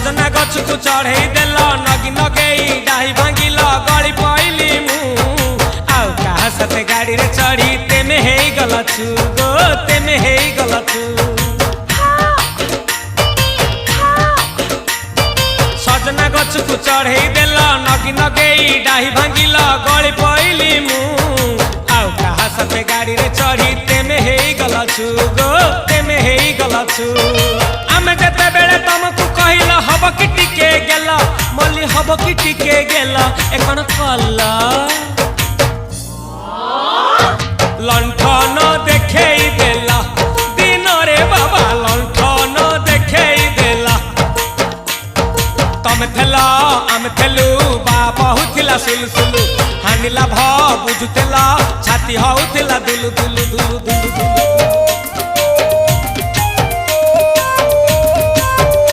सजना गछ को चढ़े देल नगी नगेई डाही भांगिल गली पइली मु आउ कहा साथे गाड़ी रे चढ़ी तेमे हे गलछु गो तेमे हे गलछु सजना गछ को चढ़े देल नगी नगेई डाही भांगिल गली पइली मु आउ कहा साथे गाड़ी रे चढ़ी तेमे हे गलछु गो तेमे हे गलछु आमे जेते बेले तुमको कहिला हब कि टिके गेला मल्ली हब कि टिके गेला एकन कल्ला लंठन देखेई देला दिन रे बाबा लंठन देखेई देला तमे थेला आमे थेलु बाबा हुथिला सुलसुलु हानिला भ बुझुतेला छाती हउथिला दुलु दुलु दुलु दुलु दुलु